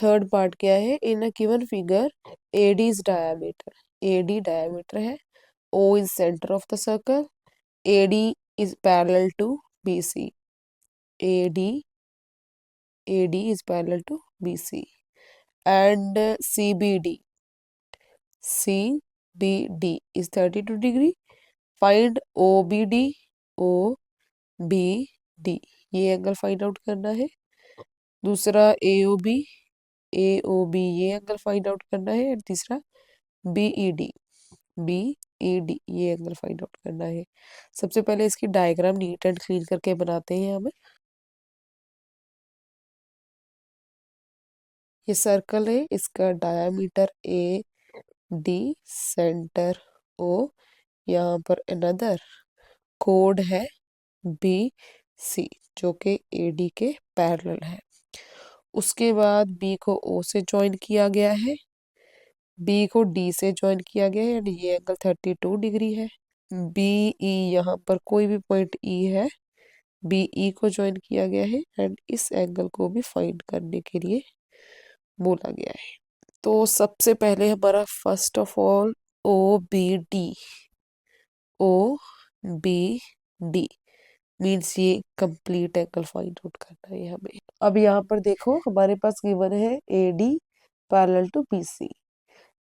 Third part क्या है, in a given figure AD is diameter, AD diameter है, O is centre of the circle, AD is parallel to BC, AD is parallel to BC and CBD is 32 degree. Find OBD, OBD ये angle find out करना है। दूसरा AOB, ये angle find out करना है। और तीसरा BED, ये एंगल फाइंड आउट करना है। सबसे पहले इसकी डायग्राम नीट एंड क्लीन करके बनाते हैं हमें। ये सर्कल है, इसका डायामीटर AD, सेंटर O, यहाँ पर अनदर कोड है BC जो कि AD के पैरेलल है। उसके बाद B को O से ज्वाइन किया गया है, B को D से ज्वाइन किया गया है, एंड ये एंगल 32 डिग्री है। BE यहाँ पर कोई भी पॉइंट E है, BE को ज्वाइन किया गया है एंड इस एंगल को भी फाइंड करने के लिए बोला गया है। तो सबसे पहले हमारा first of all O B D means ये कंप्लीट एंगल फाइंड आउट करना है हमें। अब यहाँ पर देखो हमारे पास गिवन है AD पैरेलल टू BC।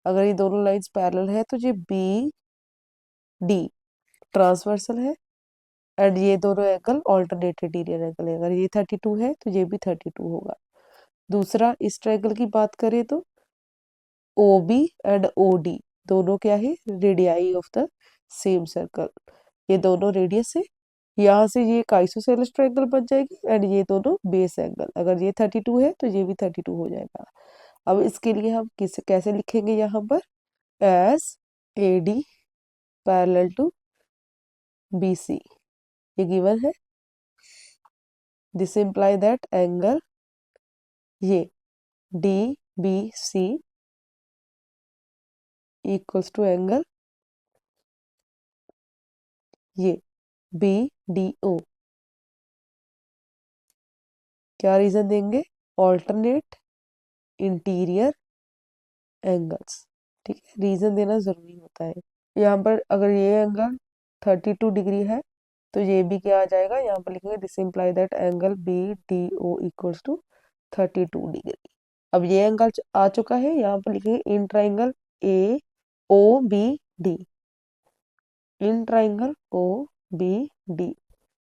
अगर ये दोनों लाइंस पैरेलल है तो ये BD ट्रांसवर्सल है एंड ये दोनों एंगल ऑल्टरनेट इंटीरियर एंगल है। अगर ये 32 है तो ये भी 32 होगा। दूसरा इस ट्रायंगल की बात करें तो OB एंड OD दोनों क्या है, radii of the same circle. ये दोनों रेडियस है, यहाँ से ये एक आइसोसेलेस ट्रायंगल बन जाएगी एंड ये दोनों बेस एंगल। अगर ये 32 है तो ये भी 32 हो जाएगा। अब इसके लिए हम कैसे लिखेंगे, यहाँ पर as AD parallel to BC ये गिवन है। दिस इम्प्लाई दैट एंगल ये DBC इक्वल्स टू एंगल ये BDO। क्या रीजन देंगे, ऑल्टरनेट इंटीरियर एंगल्स। ठीक है, रीजन देना जरूरी होता है। यहाँ पर अगर ये एंगल 32 डिग्री है तो ये भी क्या आ जाएगा, यहाँ पर लिखेंगे this imply that angle BDO equals to 32 degree. अब ये एंगल आ चुका है, यहाँ पर लिखेंगे in triangle AOBD, in triangle OBD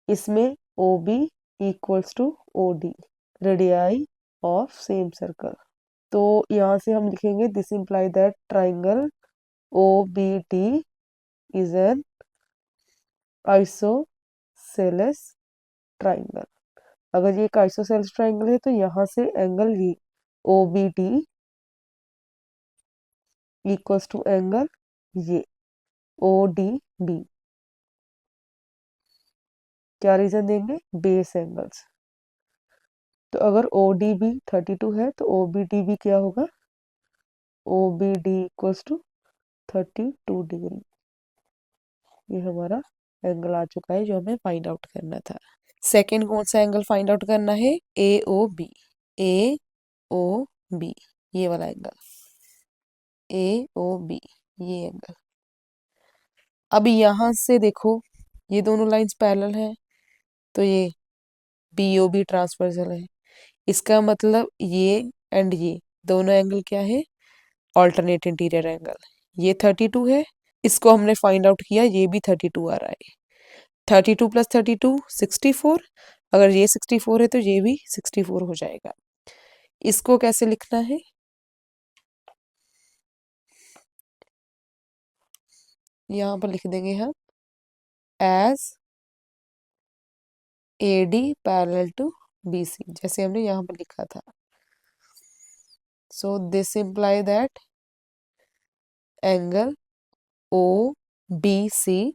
इसमें OB equals to OD, radii of same circle. तो यहाँ से हम लिखेंगे this imply that triangle OBD is an isosceles triangle. अगर ये एक आइसोसेलेस ट्राइंगल है तो यहाँ से एंगल ये OBD इक्वल्स टू एंगल ये ODB। क्या रीजन देंगे, बेस एंगल्स। तो अगर ODB 32 है तो OBD भी क्या होगा, OBD इक्वल्स टू 32 डिग्री। ये हमारा एंगल आ चुका है जो हमें फाइंड आउट करना था। सेकेंड कौन सा एंगल फाइंड आउट करना है, AOB, AOB ये वाला एंगल, AOB ये एंगल। अब यहाँ से देखो ये दोनों लाइंस पैरेलल हैं तो ये BOB ट्रांसवर्सल है। इसका मतलब ये एंड ये दोनों एंगल क्या है, ऑल्टरनेट इंटीरियर एंगल। ये 32 है, इसको हमने फाइंड आउट किया, ये भी 32 आ रहा है। 32 प्लस 32 64। अगर ये 64 है तो ये भी 64 हो जाएगा। इसको कैसे लिखना है, यहाँ पर लिख देंगे हम as AD parallel to BC, जैसे हमने यहाँ पर लिखा था। So this imply that angle OBC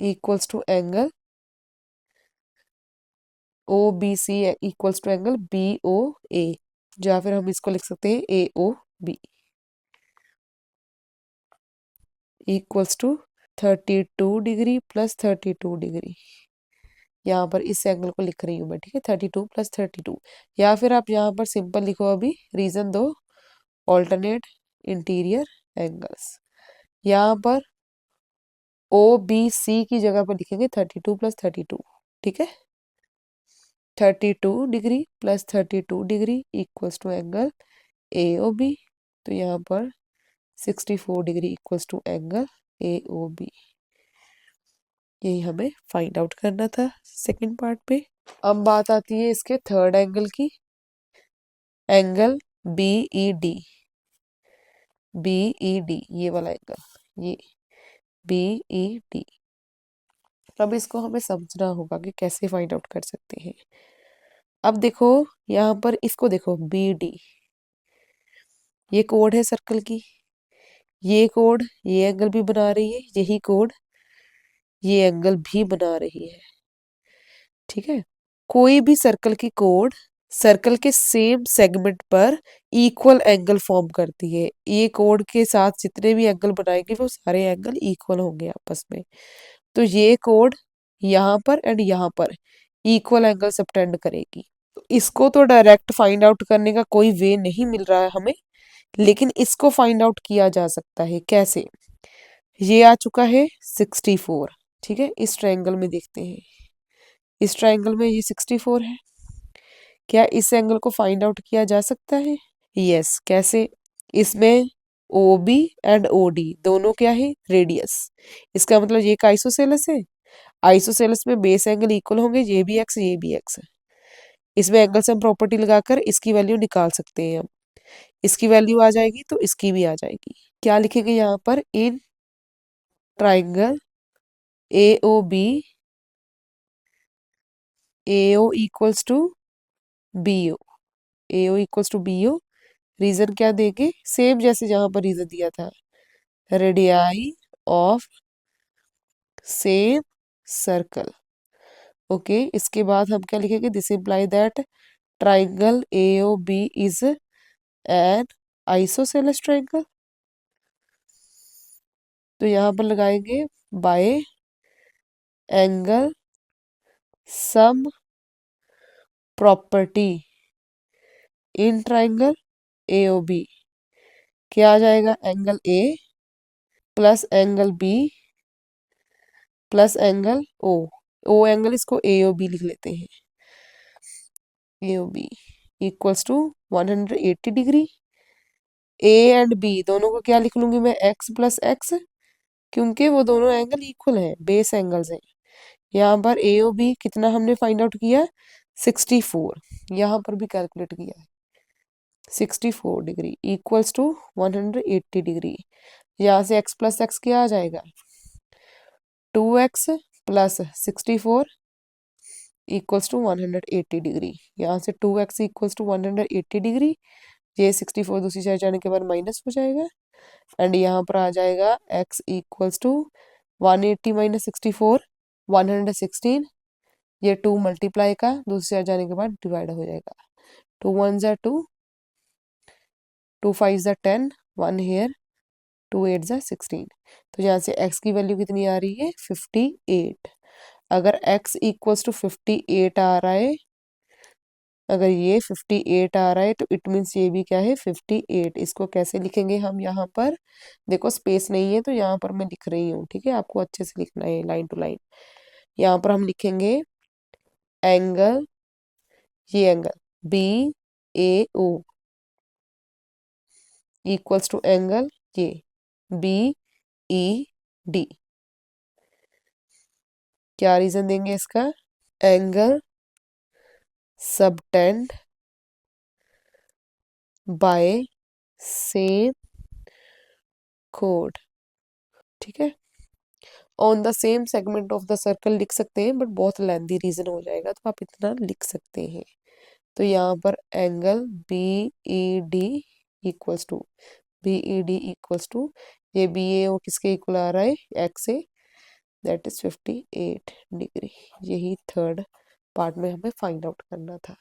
equals to angle OBC equals to angle BOA, या फिर हम इसको लिख सकते हैं AOB equals to 32 degree plus 32 degree. यहाँ पर इस एंगल को लिख रही हूँ मैं, ठीक है, 32 + 32। या फिर आप यहाँ पर सिंपल लिखो, अभी रीजन दो, ऑल्टरनेट इंटीरियर एंगल्स। यहाँ पर ओ बी सी की जगह पर लिखेंगे 32 + 32, ठीक है। 32 degree + 32 degree equals to angle A O B. तो यहाँ पर 64 degree equals to angle A O B. यही हमें फाइंड आउट करना था सेकंड पार्ट पे। अब बात आती है इसके थर्ड एंगल की, angle B E D. B E D, ये वाला एंगल, ये बी ई डी। अब इसको हमें समझना होगा कि कैसे फाइंड आउट कर सकते हैं। अब देखो यहाँ पर इसको देखो, बी डी, ये कोड है सर्कल की, ये कोड ये एंगल भी बना रही है, यही कोड ये एंगल भी बना रही है, ठीक है। कोई भी सर्कल की कोड सर्कल के सेम सेगमेंट पर इक्वल एंगल फॉर्म करती है। ये कोड के साथ जितने भी एंगल बनाएंगे वो सारे एंगल इक्वल होंगे आपस में। तो ये कोड यहाँ पर एंड यहाँ पर इक्वल एंगल सबटेंड करेगी। तो इसको तो डायरेक्ट फाइंड आउट करने का कोई वे नहीं मिल रहा है हमें, लेकिन इसको फाइंड आउट किया जा सकता है। कैसे? ये आ चुका है 64, ठीक है। इस ट्रायंगल में देखते हैं, इस ट्रायंगल में ये 64 है। क्या इस एंगल को फाइंड आउट किया जा सकता है? यस। कैसे? इसमें O B and O D दोनों क्या है? रेडियस। इसका मतलब ये एक आइसोसेलेस है। आइसोसेलेस में बेस एंगल इक्वल होंगे, ये भी एक्स ये भी एक्स। इसमें एंगल सम प्रॉपर्टी लगाकर इसकी वैल्यू निकाल सकते हैं हम। इसकी वैल्यू आ जाएगी तो इसकी भी आ जाएगी। क्या लिखेंगे यहाँ पर? In triangle A O B, A O equals to B O, A O equals to B O. Reason क्या देंगे? सेम जैसे जहां पर रीजन दिया था, radii of same circle. Okay, इसके बाद हम क्या लिखेंगे? This imply that triangle A O B is an isosceles triangle. तो यहाँ पर लगाएंगे by angle sum property in triangle A O B. क्या आ जाएगा? एंगल ए plus angle B plus angle O. O angle इसको ए ओ बी लिख लेते हैं, A O B equals to 180 degree. A and B दोनों को क्या लिख लूंगी मैं? एक्स प्लस एक्स, क्योंकि वो दोनों एंगल इक्वल है, बेस एंगल्स हैं। यहाँ पर ए ओ बी कितना हमने फाइंड आउट किया? 64। यहाँ पर भी कैलकुलेट किया है, 64 डिग्री इक्वल्स टू 180 डिग्री। यहाँ से x प्लस एक्स क्या आ जाएगा? 2x plus 64 equals to 180 degree. यहाँ से 2x इक्वल्स टू 180 डिग्री। ये 64 दूसरी साइड जाने के बाद माइनस हो जाएगा, एंड यहाँ पर आ जाएगा x इक्वल्स टू 180 माइनस 64 116। ये 2 मल्टीप्लाई का दूसरी साइड जाने के बाद डिवाइड हो जाएगा। 2 1 ज़ा 2, 2 5 ज़ा 10, 1 हेयर, 2 8 ज़ा 16। तो यहाँ से x की वैल्यू कितनी आ रही है? 58। अगर x इक्वल्स टू 58 आ रहा है, अगर ये 58 आ रहा है तो इट मीन्स ये भी क्या है? 58। इसको कैसे लिखेंगे हम? यहाँ पर देखो स्पेस नहीं है तो यहाँ पर मैं लिख रही हूँ, ठीक है। आपको अच्छे से लिखना है लाइन टू लाइन। यहाँ पर हम लिखेंगे एंगल, ये angle B A O equals to angle ये बी ई डी। क्या रीजन देंगे इसका? एंगल सबटेंड बाय सेम कोड, ठीक है। On the same segment of the circle लिख सकते हैं, बट बहुत लेंदी रीजन हो जाएगा, तो आप इतना लिख सकते हैं। तो यहाँ पर angle B E D equals to, B E D equals to, ये बी ए ओ किसके इक्वल आ रहा है? एक्स से, दैट इज 58 डिग्री। यही थर्ड पार्ट में हमें फाइंड आउट करना था।